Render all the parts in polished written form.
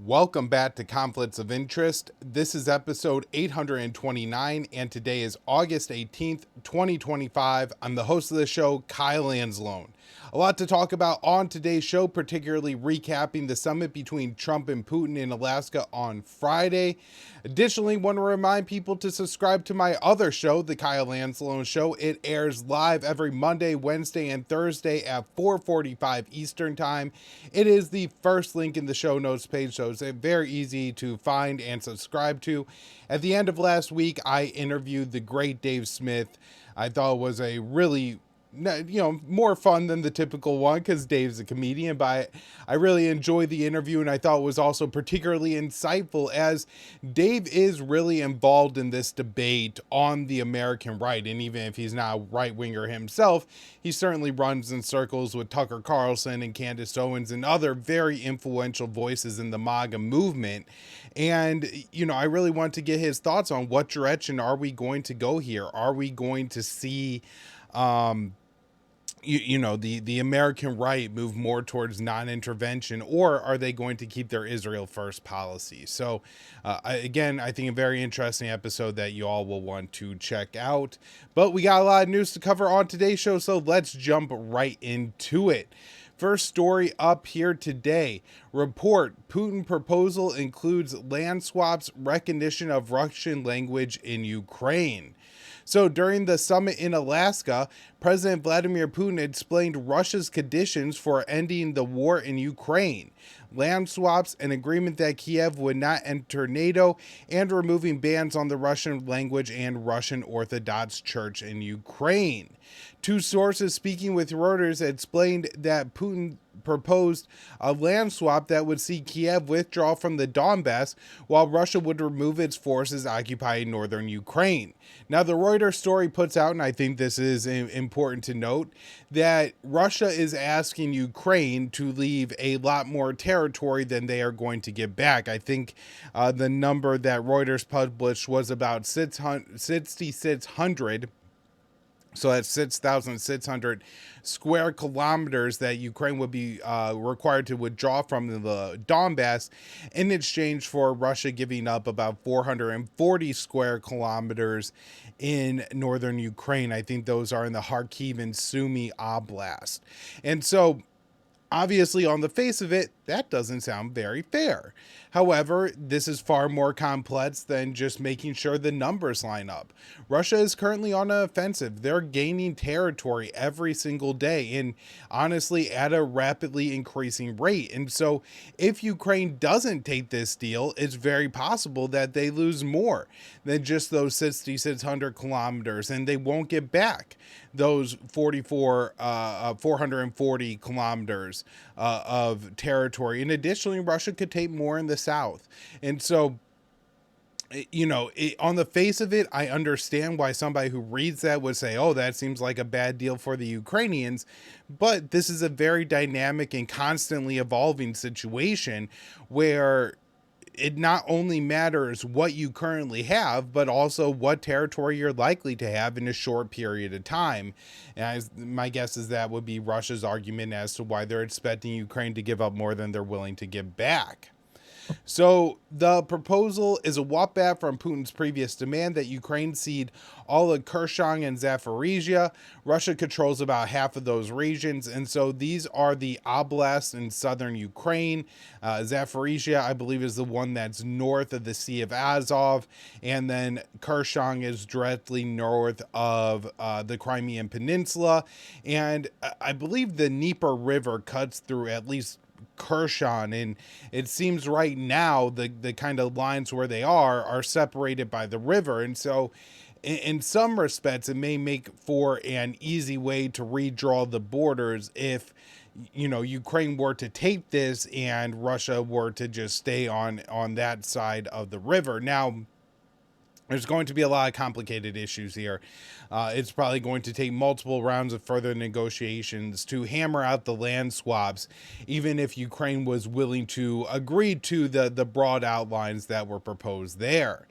Welcome back to Conflicts of Interest. This is episode 829, and today is August 18th, 2025. I'm the host of the show, Kyle Anzalone. A lot to talk about on today's show, particularly recapping the summit between Trump and Putin in Alaska on Friday. Additionally, want to remind people to subscribe to my other show, The Kyle Anzalone Show. It airs live every Monday, Wednesday, and Thursday at 4:45 Eastern Time. It is the first link in the show notes page, so it's very easy to find and subscribe to. At the end of last week, I interviewed the great Dave Smith. I thought it was a really more fun than the typical one because Dave's a comedian, but I really enjoyed the interview, and I thought it was also particularly insightful as Dave is really involved in this debate on the American right. And even if he's not a right winger himself, he certainly runs in circles with Tucker Carlson and Candace Owens and other very influential voices in the MAGA movement. And, I really want to get his thoughts on what direction are we going to go here? Are we going to see, the American right move more towards non-intervention, or are they going to keep their Israel first policy? So I think a very interesting episode that you all will want to check out. But we got a lot of news to cover on today's show, so let's jump right into it. First story up here today. Report: Putin proposal includes land swaps, recognition of Russian language in Ukraine. So during the summit in Alaska, President Vladimir Putin explained Russia's conditions for ending the war in Ukraine: land swaps, an agreement that Kiev would not enter NATO, and removing bans on the Russian language and Russian Orthodox Church in Ukraine. Two sources speaking with Reuters explained that Putin proposed a land swap that would see Kiev withdraw from the Donbass while Russia would remove its forces occupying northern Ukraine. Now, the Reuters story puts out, and I think this is important to note, that Russia is asking Ukraine to leave a lot more territory than they are going to give back. I think the number that Reuters published was about 6,600. So that's 6,600 square kilometers that Ukraine would be required to withdraw from the Donbass in exchange for Russia giving up about 440 square kilometers in northern Ukraine. I think those are in the Kharkiv and Sumy Oblast. And so, obviously, on the face of it, that doesn't sound very fair. However, this is far more complex than just making sure the numbers line up. Russia is currently on an offensive. They're gaining territory every single day, and honestly at a rapidly increasing rate. And so if Ukraine doesn't take this deal, it's very possible that they lose more than just those 6,600 kilometers, and they won't get back those 440 kilometers of territory. And additionally, Russia could take more in the south. And so, on the face of it, I understand why somebody who reads that would say, oh, that seems like a bad deal for the Ukrainians. But this is a very dynamic and constantly evolving situation where it not only matters what you currently have, but also what territory you're likely to have in a short period of time. And my guess is that would be Russia's argument as to why they're expecting Ukraine to give up more than they're willing to give back. So the proposal is a walk back from Putin's previous demand that Ukraine cede all of Kherson and Zaporizhia. Russia controls about half of those regions, and so these are the oblasts in southern Ukraine. Zaporizhia, I believe, is the one that's north of the Sea of Azov, and then Kherson is directly north of the Crimean Peninsula, and I believe the Dnieper River cuts through at least Kherson, and it seems right now the kind of lines where they are separated by the river. And so in some respects it may make for an easy way to redraw the borders if Ukraine were to take this and Russia were to just stay on that side of the river. Now, there's going to be a lot of complicated issues here. It's probably going to take multiple rounds of further negotiations to hammer out the land swaps, even if Ukraine was willing to agree to the broad outlines that were proposed there.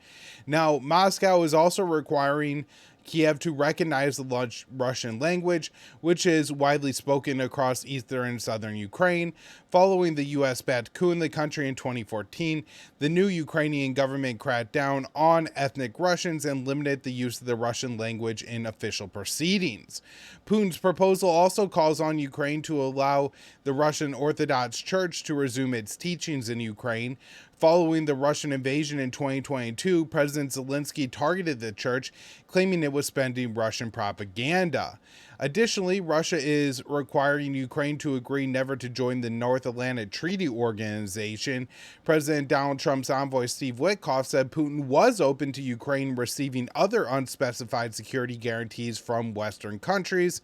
Now, Moscow is also requiring Kiev to recognize the Russian language, which is widely spoken across eastern and southern Ukraine. Following the U.S.-backed coup in the country in 2014, the new Ukrainian government cracked down on ethnic Russians and limited the use of the Russian language in official proceedings. Putin's proposal also calls on Ukraine to allow the Russian Orthodox Church to resume its teachings in Ukraine. Following the Russian invasion in 2022, President Zelensky targeted the church, claiming it was spending Russian propaganda. Additionally, Russia is requiring Ukraine to agree never to join the North Atlantic Treaty Organization. President Donald Trump's envoy Steve Witkoff said Putin was open to Ukraine receiving other unspecified security guarantees from Western countries.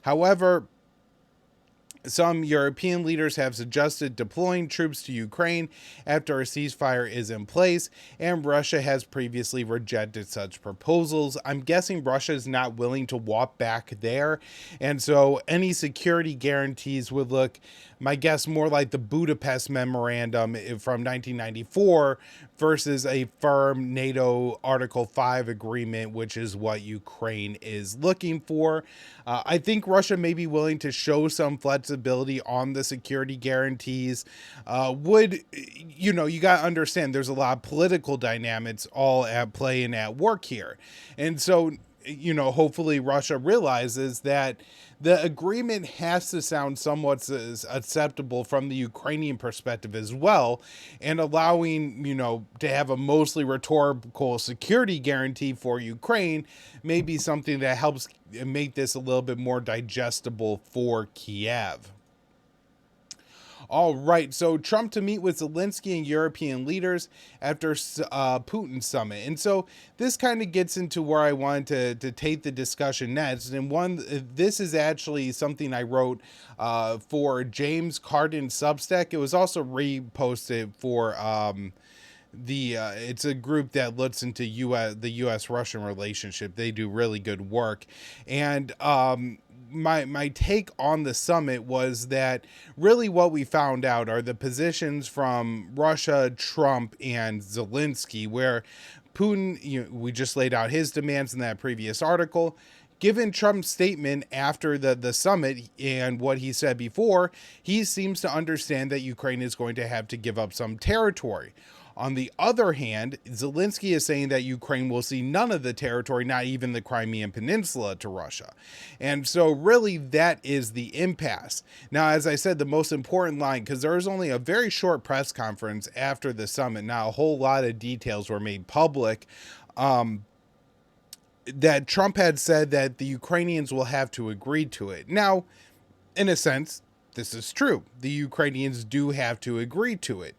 However, some European leaders have suggested deploying troops to Ukraine after a ceasefire is in place, and Russia has previously rejected such proposals. I'm guessing Russia is not willing to walk back there, and so any security guarantees would look, my guess, more like the Budapest Memorandum from 1994 versus a firm NATO Article 5 agreement, which is what Ukraine is looking for. I think Russia may be willing to show some flexibility on the security guarantees. You got to understand there's a lot of political dynamics all at play and at work here. And so, hopefully Russia realizes that the agreement has to sound somewhat acceptable from the Ukrainian perspective as well, and allowing, to have a mostly rhetorical security guarantee for Ukraine may be something that helps make this a little bit more digestible for Kiev. All right, so Trump to meet with Zelensky and European leaders after Putin summit. And so this kind of gets into where I wanted to take the discussion next. And this is actually something I wrote for James Carden's Substack. It was also reposted for it's a group that looks into the U.S.-Russian relationship. They do really good work. And my take on the summit was that really what we found out are the positions from Russia, Trump, and Zelensky, where Putin, we just laid out his demands in that previous article. Given Trump's statement after the summit and what he said before, he seems to understand that Ukraine is going to have to give up some territory. On the other hand, Zelensky is saying that Ukraine will see none of the territory, not even the Crimean Peninsula, to Russia. And so really that is the impasse. Now, as I said, the most important line, because there was only a very short press conference after the summit, now a whole lot of details were made public, that Trump had said that the Ukrainians will have to agree to it. Now, in a sense, this is true. The Ukrainians do have to agree to it.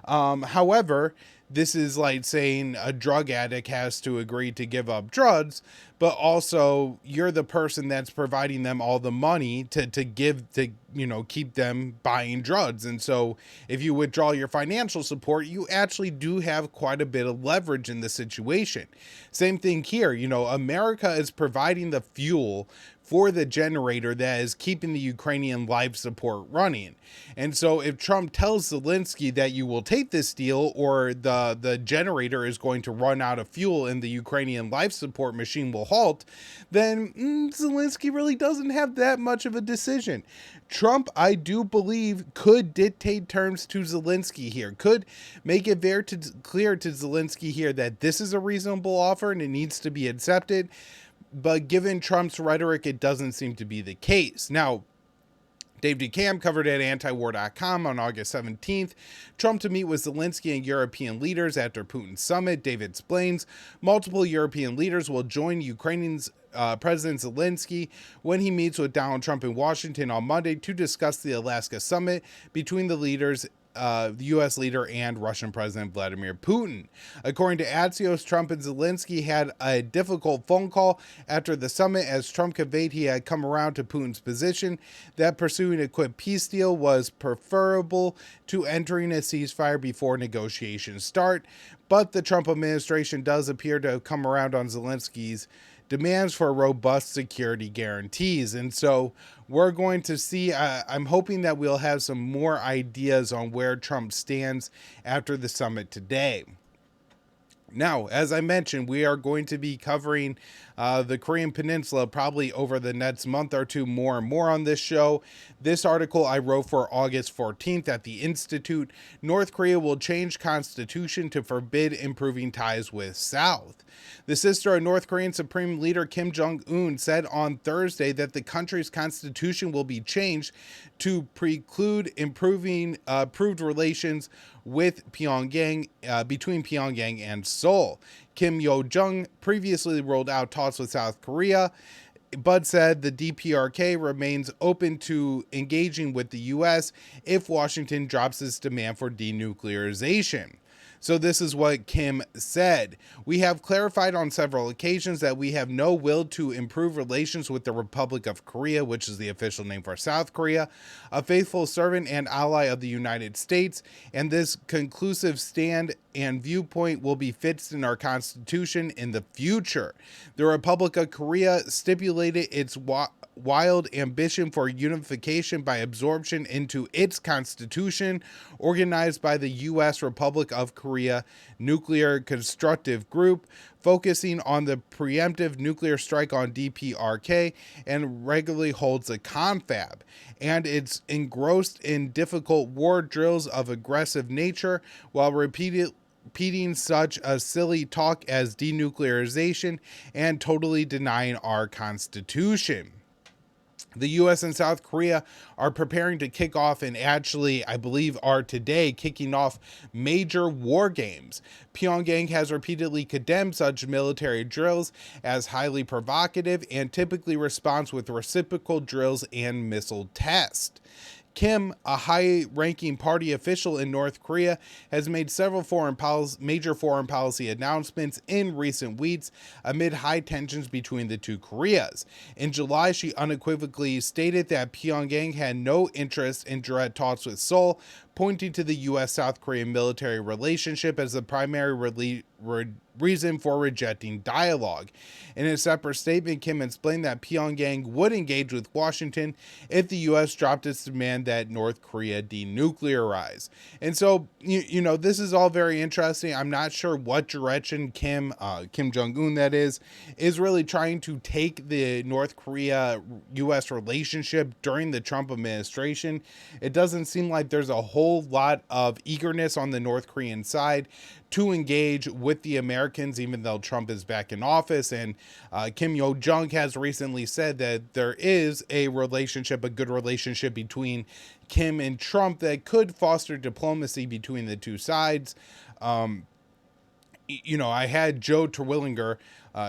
However, this is like saying a drug addict has to agree to give up drugs, but also you're the person that's providing them all the money to keep them buying drugs. And so if you withdraw your financial support, you actually do have quite a bit of leverage in the situation. Same thing here. America is providing the fuel for the generator that is keeping the Ukrainian life support running. And so if Trump tells Zelensky that you will take this deal or the generator is going to run out of fuel and the Ukrainian life support machine will halt, then Zelensky really doesn't have that much of a decision. Trump, I do believe, could dictate terms to Zelensky here, could make it very clear to Zelensky here that this is a reasonable offer and it needs to be accepted. But given Trump's rhetoric, it doesn't seem to be the case. Now, Dave DeCam covered at antiwar.com on August 17th. Trump to meet with Zelensky and European leaders after Putin's summit. David explains multiple European leaders will join Ukrainians President Zelensky when he meets with Donald Trump in Washington on Monday to discuss the Alaska summit between the leaders, the U.S. leader and Russian President Vladimir Putin. According to Axios, Trump and Zelensky had a difficult phone call after the summit as Trump conveyed he had come around to Putin's position that pursuing a quick peace deal was preferable to entering a ceasefire before negotiations start. But the Trump administration does appear to have come around on Zelensky's demands for robust security guarantees. And so we're going to see, I'm hoping that we'll have some more ideas on where Trump stands after the summit today. Now, as I mentioned, we are going to be covering the Korean Peninsula probably over the next month or two more and more on this show. This article I wrote for August 14th at the Institute. North Korea will change constitution to forbid improving ties with South. The sister of North Korean Supreme Leader Kim Jong-un said on Thursday that the country's constitution will be changed to preclude improved relations with Pyongyang, between Pyongyang and Seoul. Kim Yo-jong previously rolled out talks with South Korea, but said the DPRK remains open to engaging with the U.S. if Washington drops its demand for denuclearization. So this is what Kim said. We have clarified on several occasions that we have no will to improve relations with the Republic of Korea, which is the official name for South Korea, a faithful servant and ally of the United States, and this conclusive stand and viewpoint will be fixed in our Constitution in the future. The Republic of Korea stipulated its wild ambition for unification by absorption into its constitution, organized by the U.S. Republic of Korea Nuclear Constructive Group, focusing on the preemptive nuclear strike on DPRK, and regularly holds a confab. And it's engrossed in difficult war drills of aggressive nature while repeating such a silly talk as denuclearization and totally denying our Constitution. The U.S. and South Korea are preparing to kick off, and actually, I believe, are today kicking off major war games. Pyongyang has repeatedly condemned such military drills as highly provocative and typically responds with reciprocal drills and missile tests. Kim, a high-ranking party official in North Korea, has made several major foreign policy announcements in recent weeks amid high tensions between the two Koreas. In July, she unequivocally stated that Pyongyang had no interest in direct talks with Seoul, pointing to the U.S.-South Korean military relationship as the primary reason for rejecting dialogue. In a separate statement, Kim explained that Pyongyang would engage with Washington if the U.S. dropped its demand that North Korea denuclearize. And so, you know, this is all very interesting. I'm not sure what direction Kim Jong-un, that is really trying to take the North Korea-U.S. relationship during the Trump administration. It doesn't seem like there's a whole lot of eagerness on the North Korean side to engage with the Americans, even though Trump is back in office. And Kim Yo-jong has recently said that there is a good relationship between Kim and Trump that could foster diplomacy between the two sides. You know, I had Joe Terwilliger on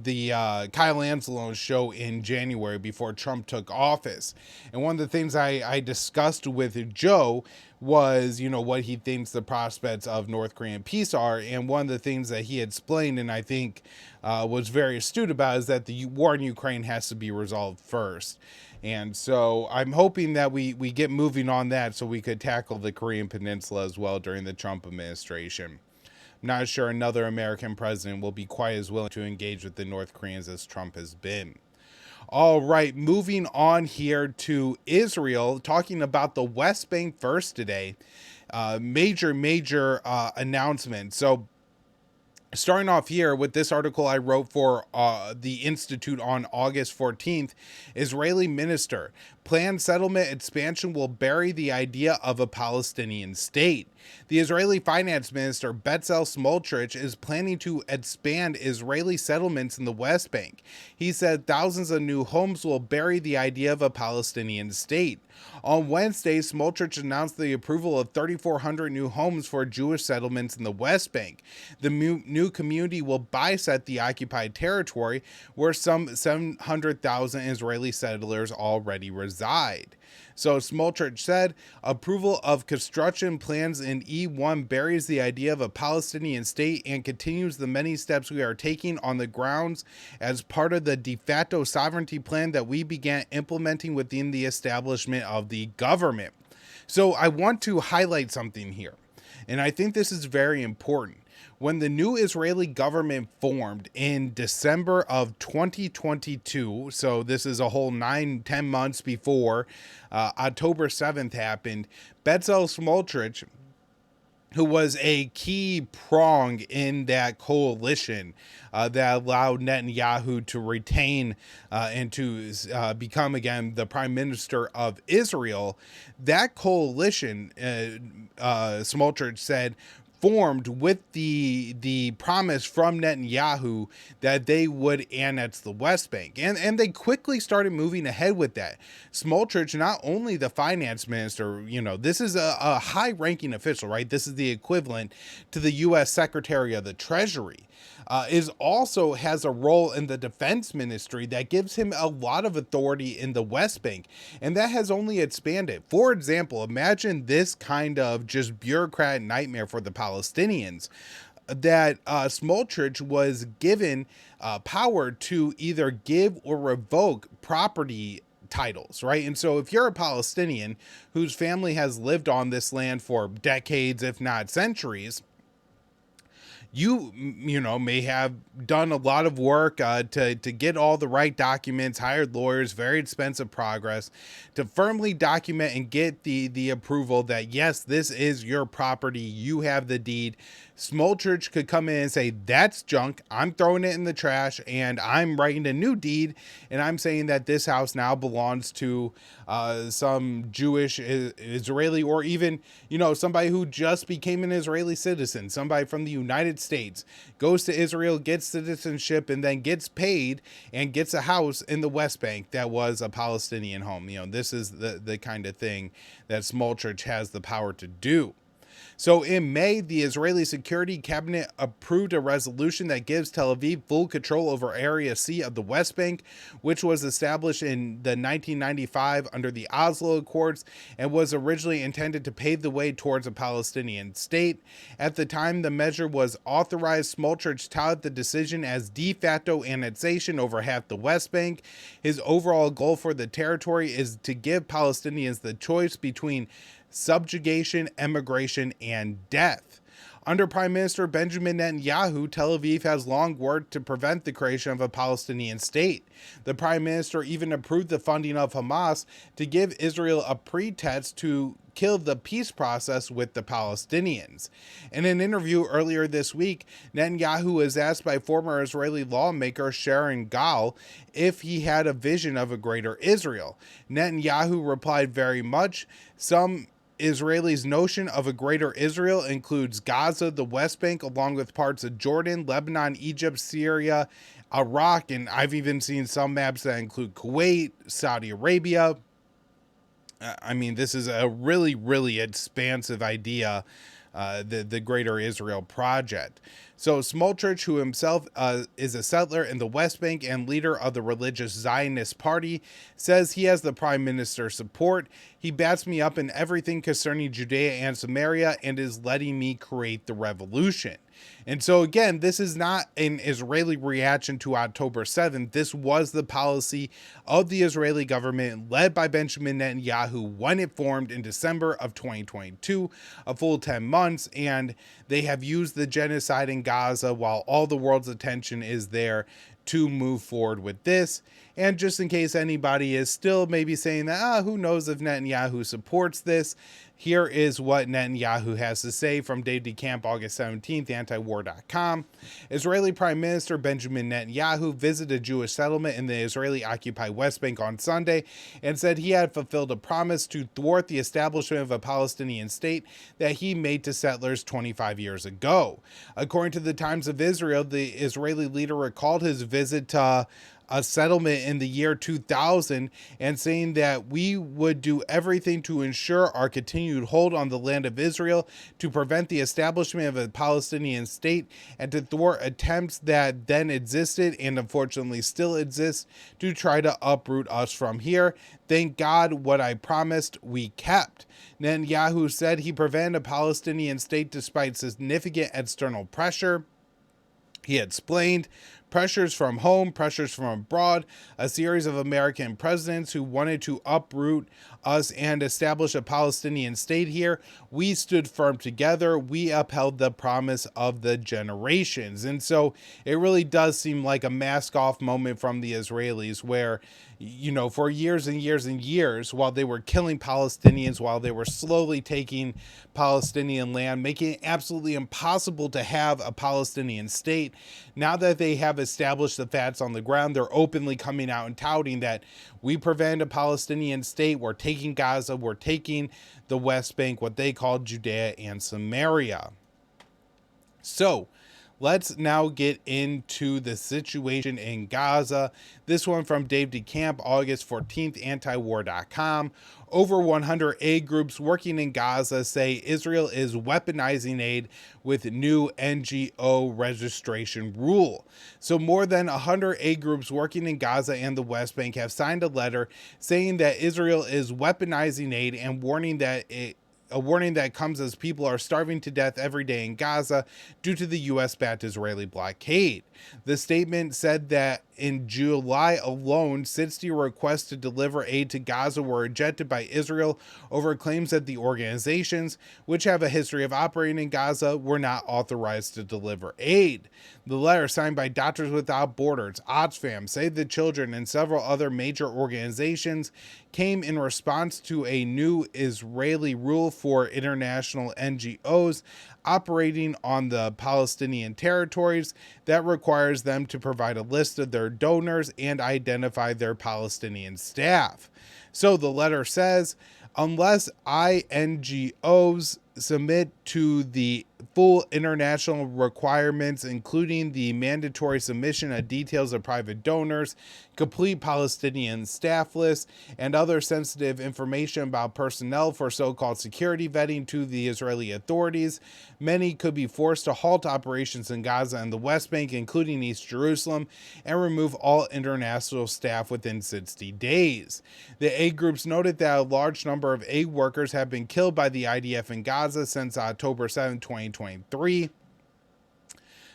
the Kyle Anzalone show in January before Trump took office. And one of the things I discussed with Joe was, you know, what he thinks the prospects of North Korean peace are. And one of the things that he explained, and I think was very astute about, is that the war in Ukraine has to be resolved first. And so I'm hoping that we get moving on that so we could tackle the Korean Peninsula as well during the Trump administration. I'm not sure another American president will be quite as willing to engage with the North Koreans as Trump has been. All right, moving on here to Israel, talking about the West Bank first today. Major announcement. So starting off here with this article I wrote for the Institute on August 14th, Israeli minister, planned settlement expansion will bury the idea of a Palestinian state. The Israeli finance minister, Bezalel Smotrich, is planning to expand Israeli settlements in the West Bank. He said thousands of new homes will bury the idea of a Palestinian state. On Wednesday, Smotrich announced the approval of 3,400 new homes for Jewish settlements in the West Bank. The new community will bisect the occupied territory, where some 700,000 Israeli settlers already reside. So Smotrich said, approval of construction plans in E1 buries the idea of a Palestinian state and continues the many steps we are taking on the grounds as part of the de facto sovereignty plan that we began implementing within the establishment of the government. So I want to highlight something here, and I think this is very important. When the new Israeli government formed in December of 2022, so this is a whole 9-10 months before October 7th happened, Bezalel Smotrich who was a key prong in that coalition that allowed Netanyahu to retain and to become again the prime minister of Israel. That coalition, Smotrich said, formed with the promise from Netanyahu that they would annex the West Bank. And they quickly started moving ahead with that. Smotrich, not only the finance minister, this is a high-ranking official, right? This is the equivalent to the U.S. Secretary of the Treasury. Is also has a role in the defense ministry that gives him a lot of authority in the West Bank, and that has only expanded. For example, imagine this kind of just bureaucrat nightmare for the Palestinians, that Smotrich was given power to either give or revoke property titles, right? And so if you're a Palestinian whose family has lived on this land for decades, if not centuries, you may have done a lot of work to get all the right documents, hired lawyers, very expensive progress to firmly document and get the approval that yes, this is your property, you have the deed. Smotrich could come in and say, that's junk, I'm throwing it in the trash, and I'm writing a new deed, and I'm saying that this house now belongs to some Jewish Israeli, or even somebody who just became an Israeli citizen, somebody from the United States, goes to Israel, gets citizenship, and then gets paid and gets a house in the West Bank that was a Palestinian home. This is the kind of thing that Smotrich has the power to do. So in May, the Israeli Security Cabinet approved a resolution that gives Tel Aviv full control over Area C of the West Bank, which was established in the 1995 under the Oslo Accords and was originally intended to pave the way towards a Palestinian state. At the time the measure was authorized, Smotrich touted the decision as de facto annexation over half the West Bank. His overall goal for the territory is to give Palestinians the choice between subjugation, emigration, and death. Under Prime Minister Benjamin Netanyahu, Tel Aviv has long worked to prevent the creation of a Palestinian state. The Prime Minister even approved the funding of Hamas to give Israel a pretext to kill the peace process with the Palestinians. In an interview earlier this week, Netanyahu was asked by former Israeli lawmaker Sharon Gal if he had a vision of a greater Israel. Netanyahu replied, very much. Some Israelis' notion of a greater Israel includes Gaza, the West Bank, along with parts of Jordan, Lebanon, Egypt, Syria, Iraq, and I've even seen some maps that include Kuwait, Saudi Arabia. This is a really, really expansive idea, the Greater Israel Project. So Smotrich, who himself is a settler in the West Bank and leader of the religious Zionist Party, says he has the prime minister's support. He backs me up in everything concerning Judea and Samaria and is letting me create the revolution. And so again, this is not an Israeli reaction to October 7th. This was the policy of the Israeli government led by Benjamin Netanyahu when it formed in December of 2022, a full 10 months, and they have used the genocide in Gaza while all the world's attention is there to move forward with this. And just in case anybody is still maybe saying that, who knows if Netanyahu supports this, here is what Netanyahu has to say from Dave DeCamp, August 17th, antiwar.com. Israeli Prime Minister Benjamin Netanyahu visited a Jewish settlement in the Israeli-occupied West Bank on Sunday and said he had fulfilled a promise to thwart the establishment of a Palestinian state that he made to settlers 25 years ago. According to the Times of Israel, the Israeli leader recalled his visit to a settlement in the year 2000 and saying that we would do everything to ensure our continued hold on the land of Israel, to prevent the establishment of a Palestinian state, and to thwart attempts that then existed and unfortunately still exist to try to uproot us from here. Thank God what I promised we kept. Netanyahu said he prevented a Palestinian state despite significant external pressure. He explained, Pressures from home, pressures from abroad, a series of American presidents who wanted to uproot us and establish a Palestinian state here. We stood firm together. We upheld the promise of the generations. And so it really does seem like a mask off moment from the Israelis where, for years and years and years, while they were killing Palestinians, while they were slowly taking Palestinian land, making it absolutely impossible to have a Palestinian state, now that they have established the facts on the ground, they're openly coming out and touting that we prevent a Palestinian state, we're taking Gaza, we're taking the West Bank, what they call Judea and Samaria. So, let's now get into the situation in Gaza. This one from Dave DeCamp, August 14th, antiwar.com. Over 100 aid groups working in Gaza say Israel is weaponizing aid with new NGO registration rule. So more than 100 aid groups working in Gaza and the West Bank have signed a letter saying that Israel is weaponizing aid and warning that a warning that comes as people are starving to death every day in Gaza due to the U.S.-backed Israeli blockade. The statement said that in July alone, 60 requests to deliver aid to Gaza were rejected by Israel over claims that the organizations, which have a history of operating in Gaza, were not authorized to deliver aid. The letter, signed by Doctors Without Borders, Oxfam, Save the Children, and several other major organizations, came in response to a new Israeli rule for international NGOs operating on the Palestinian territories that requires them to provide a list of their donors and identify their Palestinian staff. So the letter says, unless INGOs submit to the full international requirements, including the mandatory submission of details of private donors, complete Palestinian staff lists, and other sensitive information about personnel for so-called security vetting to the Israeli authorities, many could be forced to halt operations in Gaza and the West Bank, including East Jerusalem, and remove all international staff within 60 days. The aid groups noted that a large number of aid workers have been killed by the IDF in Gaza since October 7, 2023.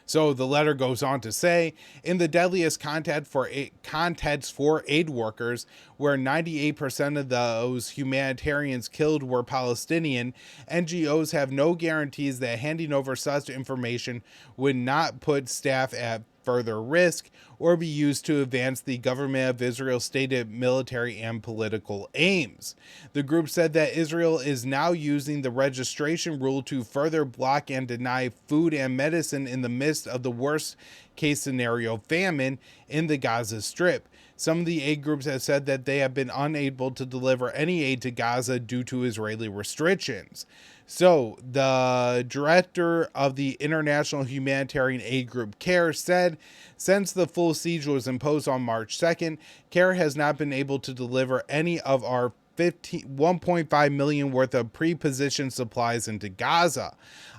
So the letter goes on to say, in the deadliest context for aid workers, where 98% of those humanitarians killed were Palestinian, NGOs have no guarantees that handing over such information would not put staff at further risk or be used to advance the government of Israel's stated military and political aims. The group said that Israel is now using the registration rule to further block and deny food and medicine in the midst of the worst case scenario famine in the Gaza Strip. Some of the aid groups have said that they have been unable to deliver any aid to Gaza due to Israeli restrictions. So, the director of the international humanitarian aid group CARE said, since the full siege was imposed on March 2nd, CARE has not been able to deliver any of our 1.5 million worth of pre-positioned supplies into Gaza.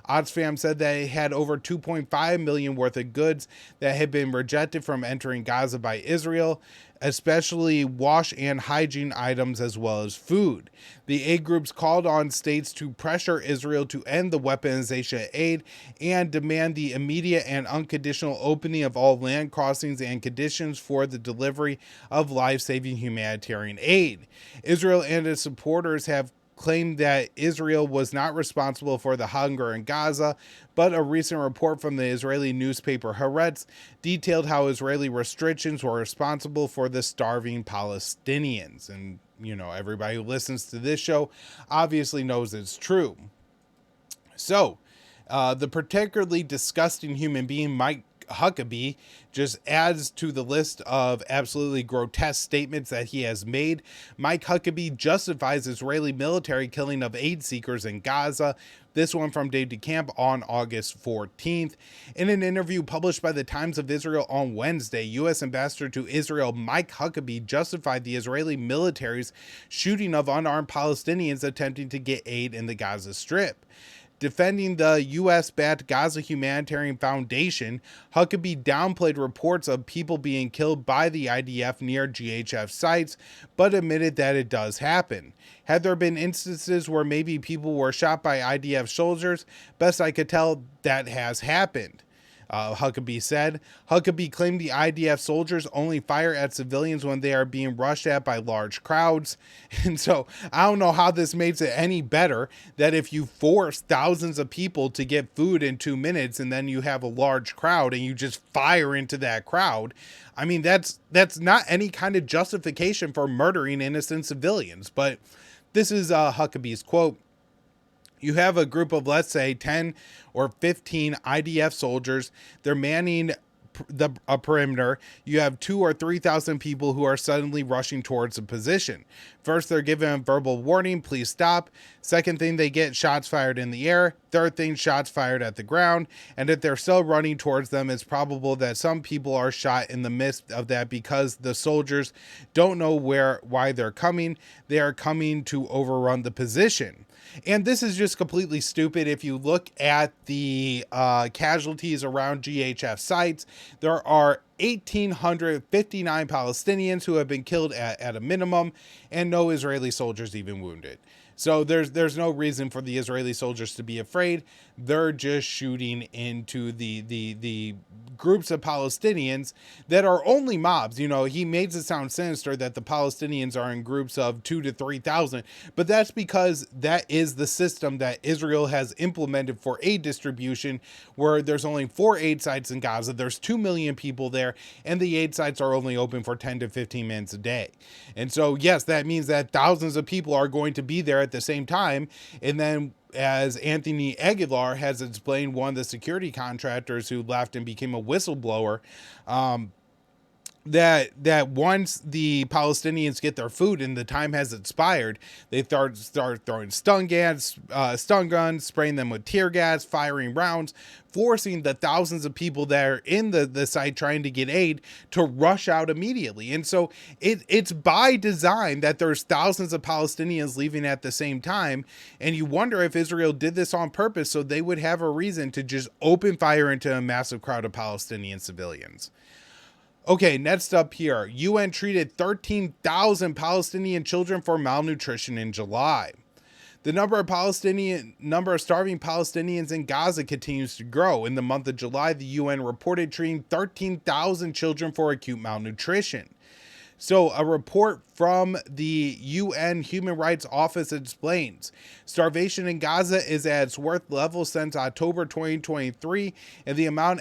Oxfam said that it had over 2.5 million worth of goods that had been rejected from entering Gaza by Israel, especially wash and hygiene items as well as food. The aid groups called on states to pressure Israel to end the weaponization aid and demand the immediate and unconditional opening of all land crossings and conditions for the delivery of life-saving humanitarian aid. Israel and its supporters have claimed that Israel was not responsible for the hunger in Gaza, but a recent report from the Israeli newspaper Haaretz detailed how Israeli restrictions were responsible for the starving Palestinians. And, everybody who listens to this show obviously knows it's true. So, the particularly disgusting human being, Mike Huckabee, just adds to the list of absolutely grotesque statements that he has made. Mike Huckabee justifies Israeli military killing of aid seekers in Gaza. This one from Dave DeCamp on August 14th. In an interview published by the Times of Israel on Wednesday, U.S. Ambassador to Israel Mike Huckabee justified the Israeli military's shooting of unarmed Palestinians attempting to get aid in the Gaza Strip. Defending the U.S.-backed Gaza Humanitarian Foundation, Huckabee downplayed reports of people being killed by the IDF near GHF sites, but admitted that it does happen. Had there been instances where maybe people were shot by IDF soldiers? Best I could tell, that has happened. Huckabee said. Huckabee claimed the IDF soldiers only fire at civilians when they are being rushed at by large crowds. And so I don't know how this makes it any better that if you force thousands of people to get food in 2 minutes and then you have a large crowd and you just fire into that crowd, I mean, that's not any kind of justification for murdering innocent civilians. But this is Huckabee's quote. You have a group of, let's say, 10 or 15 IDF soldiers. They're manning a perimeter. You have 2,000 or 3,000 people who are suddenly rushing towards a position. First, they're given a verbal warning, please stop. Second thing, they get shots fired in the air. Third thing, shots fired at the ground. And if they're still running towards them, it's probable that some people are shot in the midst of that because the soldiers don't know why they're coming. They are coming to overrun the position. And this is just completely stupid. If you look at the casualties around GHF sites, there are 1,859 Palestinians who have been killed at a minimum, and no Israeli soldiers even wounded. So there's no reason for the Israeli soldiers to be afraid. They're just shooting into the groups of Palestinians that are only mobs. You know, he makes it sound sinister that the Palestinians are in groups of 2,000 to 3,000, but that's because that is the system that Israel has implemented for aid distribution, where there's only 4 aid sites in Gaza. There's 2 million people there, and the aid sites are only open for 10 to 15 minutes a day. And so, yes, that means that thousands of people are going to be there at the same time. And then, as Anthony Aguilar has explained, one of the security contractors who left and became a whistleblower, that once the Palestinians get their food and the time has expired, they start throwing stun guns, spraying them with tear gas, firing rounds, forcing the thousands of people that are in the site trying to get aid to rush out immediately. And so it's by design that there's thousands of Palestinians leaving at the same time. And you wonder if Israel did this on purpose so they would have a reason to just open fire into a massive crowd of Palestinian civilians. Okay, next up here, UN treated 13,000 Palestinian children for malnutrition in July. The number of starving Palestinians in Gaza continues to grow. In the month of July, the UN reported treating 13,000 children for acute malnutrition. So a report from the UN Human Rights Office explains starvation in Gaza is at its worst level since October 2023, and the amount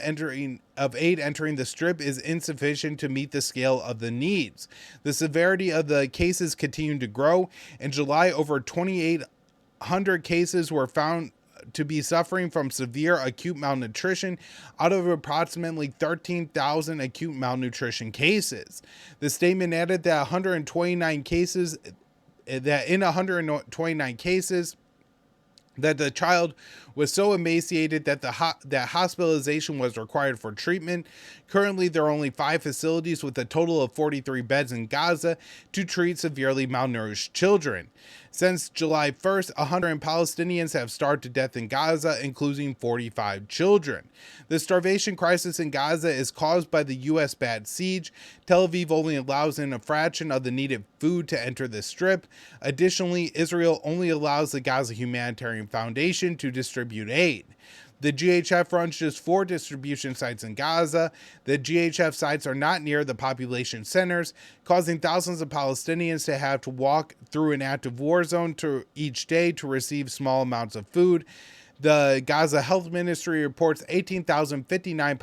of aid entering the strip is insufficient to meet the scale of the needs. The severity of the cases continue to grow. In July, over 2,800 cases were found to be suffering from severe acute malnutrition out of approximately 13,000 acute malnutrition cases. The statement added that 129 cases that the child was so emaciated that that hospitalization was required for treatment. Currently, there are only 5 facilities with a total of 43 beds in Gaza to treat severely malnourished children. Since July 1st, 100 Palestinians have starved to death in Gaza, including 45 children. The starvation crisis in Gaza is caused by the U.S.-backed siege. Tel Aviv only allows in a fraction of the needed food to enter the strip. Additionally, Israel only allows the Gaza Humanitarian Foundation to distribute aid. The GHF runs just 4 distribution sites in Gaza. The GHF sites are not near the population centers, causing thousands of Palestinians to have to walk through an active war zone each day to receive small amounts of food. The Gaza Health Ministry reports 1,859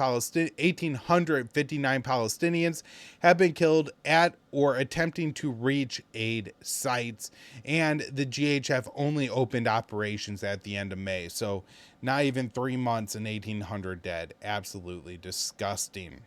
Palestinians have been killed at or attempting to reach aid sites, and the GHF only opened operations at the end of May. So not even 3 months and 1,800 dead. Absolutely disgusting.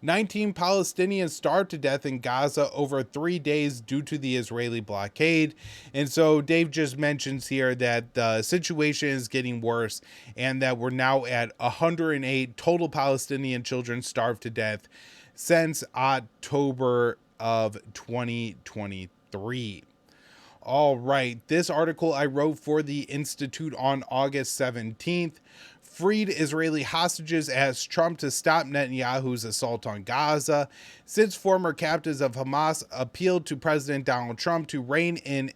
19 Palestinians starved to death in Gaza over 3 days due to the Israeli blockade. And so Dave just mentions here that the situation is getting worse and that we're now at 108 total Palestinian children starved to death since October of 2023. All right, this article I wrote for the Institute on August 17th. Freed Israeli hostages asks Trump to stop Netanyahu's assault on Gaza. Since former captives of Hamas appealed to President Donald Trump to rein in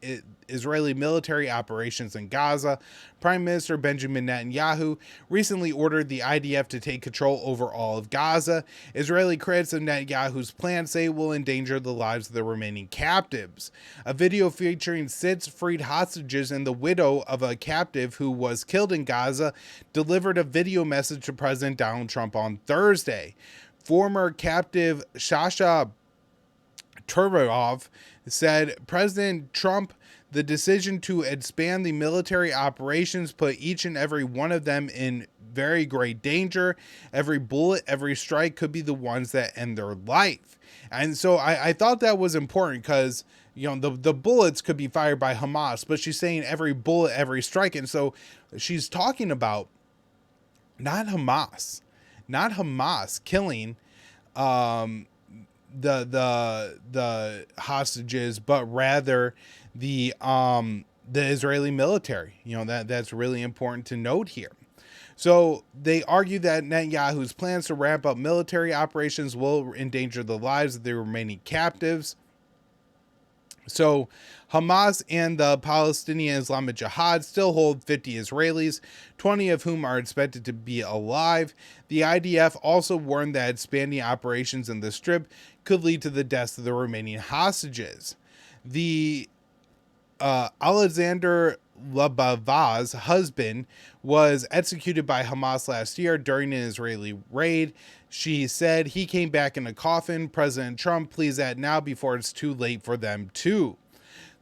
Israeli military operations in Gaza, Prime Minister Benjamin Netanyahu recently ordered the IDF to take control over all of Gaza. Israeli critics of Netanyahu's plan say it will endanger the lives of the remaining captives. A video featuring 6 freed hostages and the widow of a captive who was killed in Gaza delivered a video message to President Donald Trump on Thursday. Former captive Shasha Turbarov said, President Trump, the decision to expand the military operations put each and every one of them in very great danger. Every bullet, every strike could be the ones that end their life. And so I thought that was important because, you know, the bullets could be fired by Hamas, but she's saying every bullet, every strike. And so she's talking about not Hamas killing the hostages, but rather the Israeli military. You know, that's really important to note here. So they argue that Netanyahu's plans to ramp up military operations will endanger the lives of the remaining captives. So Hamas and the Palestinian Islamic Jihad still hold 50 Israelis, 20 of whom are expected to be alive. The IDF also warned that expanding operations in the Strip could lead to the deaths of the remaining hostages. The Alexander Labav's husband was executed by Hamas last year during an Israeli raid. She said he came back in a coffin. President Trump, please act now before it's too late for them too.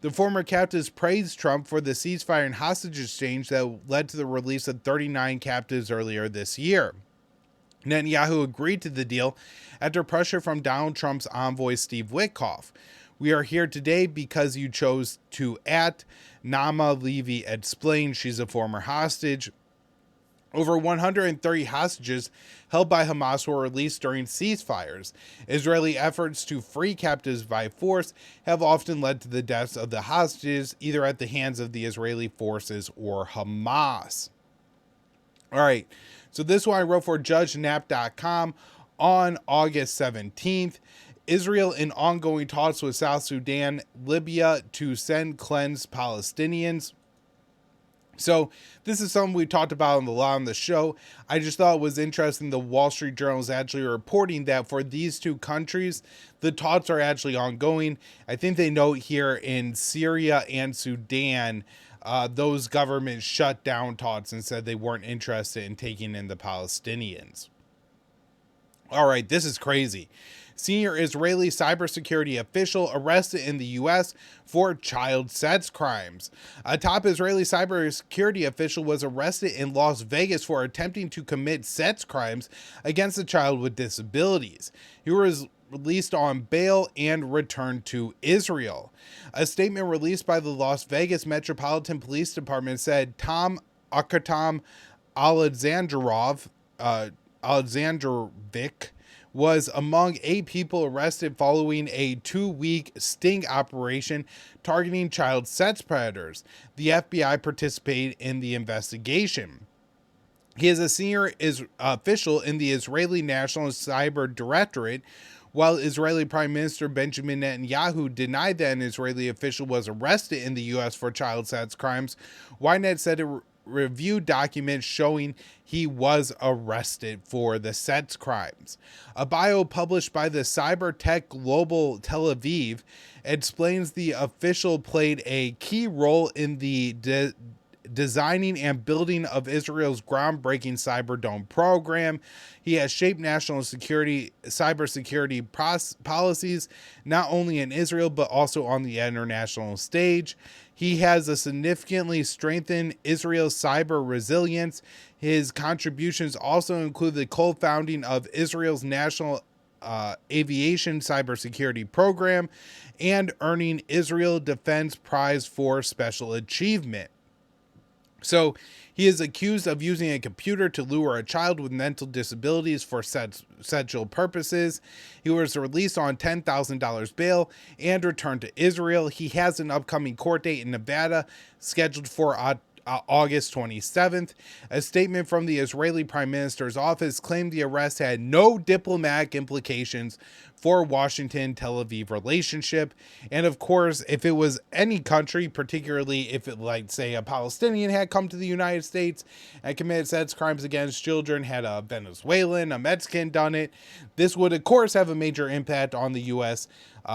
The former captives praised Trump for the ceasefire and hostage exchange that led to the release of 39 captives earlier this year. Netanyahu agreed to the deal after pressure from Donald Trump's envoy Steve Witkoff. We are here today because you chose to act, Naama Levy explained. She's a former hostage. Over 130 hostages held by Hamas were released during ceasefires. Israeli efforts to free captives by force have often led to the deaths of the hostages, either at the hands of the Israeli forces or Hamas. All right, so this one I wrote for JudgeNap.com on August 17th. Israel in ongoing talks with South Sudan, Libya to send cleansed Palestinians. So this is something we talked about a lot on the show. I just thought it was interesting. The Wall Street Journal is actually reporting that for these two countries, the talks are actually ongoing. I think they note here in Syria and Sudan, those governments shut down talks and said they weren't interested in taking in the Palestinians. All right, this is crazy. Senior Israeli cybersecurity official arrested in the U.S. for child sex crimes. A top Israeli cybersecurity official was arrested in Las Vegas for attempting to commit sex crimes against a child with disabilities. He was released on bail and returned to Israel. A statement released by the Las Vegas Metropolitan Police Department said Tom Akatam Alexandrovic was among 8 people arrested following a 2-week sting operation targeting child sex predators. The FBI participated in the investigation. He is a senior official in the Israeli National Cyber Directorate. While Israeli Prime Minister Benjamin Netanyahu denied that an Israeli official was arrested in the U.S. for child sex crimes, Ynet said it reviewed documents showing he was arrested for the sex crimes. A bio published by the Cyber Tech Global Tel Aviv explains the official played a key role in the designing and building of Israel's groundbreaking Cyber Dome program. He has shaped national cybersecurity policies, not only in Israel, but also on the international stage. He has significantly strengthened Israel's cyber resilience. His contributions also include the co-founding of Israel's National Aviation Cybersecurity Program and earning Israel Defense Prize for Special Achievement. So he is accused of using a computer to lure a child with mental disabilities for sexual purposes. He was released on $10,000 bail and returned to Israel. He has an upcoming court date in Nevada scheduled for August 27th. A statement from the Israeli Prime Minister's office claimed the arrest had no diplomatic implications for Washington-Tel Aviv relationship. And of course, if it was any country, particularly if it, like, say, a Palestinian had come to the United States and committed sex crimes against children, had a Venezuelan, a Mexican done it, this would, of course, have a major impact on the U.S.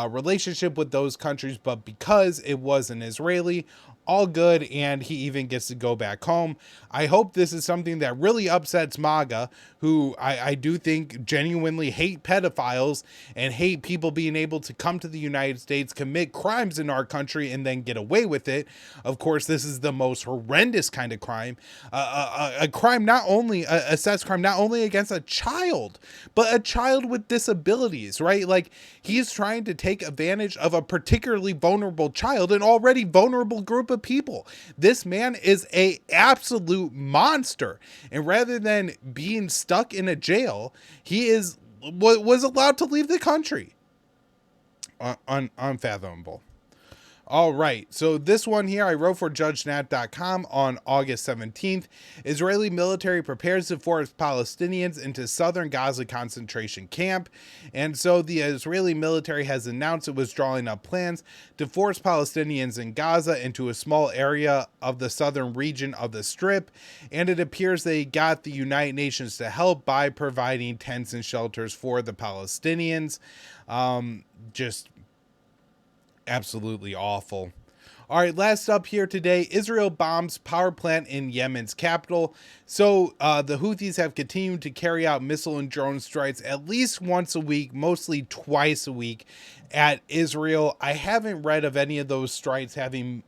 Relationship with those countries. But because it was an Israeli, all good, and he even gets to go back home. I hope this is something that really upsets MAGA, who I do think genuinely hate pedophiles and hate people being able to come to the United States, commit crimes in our country, and then get away with it. Of course, this is the most horrendous kind of crime. A crime not only, a sex crime not only against a child, but a child with disabilities, right? Like, he's trying to take advantage of a particularly vulnerable child, an already vulnerable group of people. This man is a absolute monster, and rather than being stuck in a jail, he was allowed to leave the country. Unfathomable. All right, so this one here I wrote for JudgeNat.com on August 17th. Israeli military prepares to force Palestinians into southern Gaza concentration camp. And so the Israeli military has announced it was drawing up plans to force Palestinians in Gaza into a small area of the southern region of the Strip. And it appears they got the United Nations to help by providing tents and shelters for the Palestinians. Just absolutely awful. All right, last up here today, Israel bombs power plant in Yemen's capital. So the Houthis have continued to carry out missile and drone strikes at least once a week, mostly twice a week at Israel. I haven't read of any of those strikes having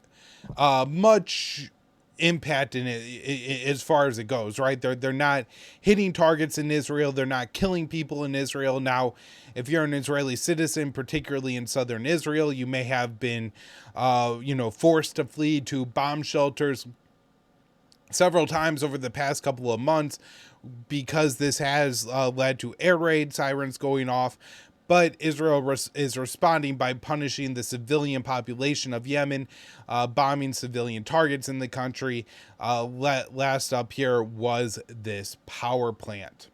much impact in it as far as it goes, right? They're not hitting targets in Israel. They're not killing people in Israel. Now, if you're an Israeli citizen, particularly in southern Israel, you may have been, forced to flee to bomb shelters several times over the past couple of months because this has led to air raid sirens going off. But Israel is responding by punishing the civilian population of Yemen, bombing civilian targets in the country. Last up here was this power plant.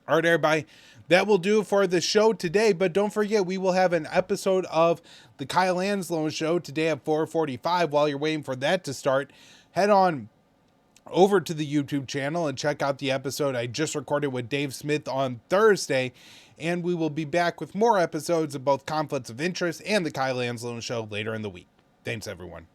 All right, everybody, that will do it for the show today. But don't forget, we will have an episode of the Kyle Anzalone Show today at 4:45. While you're waiting for that to start, head on over to the YouTube channel and check out the episode I just recorded with Dave Smith on Thursday. And we will be back with more episodes of both Conflicts of Interest and the Kyle Anzalone Show later in the week. Thanks, everyone.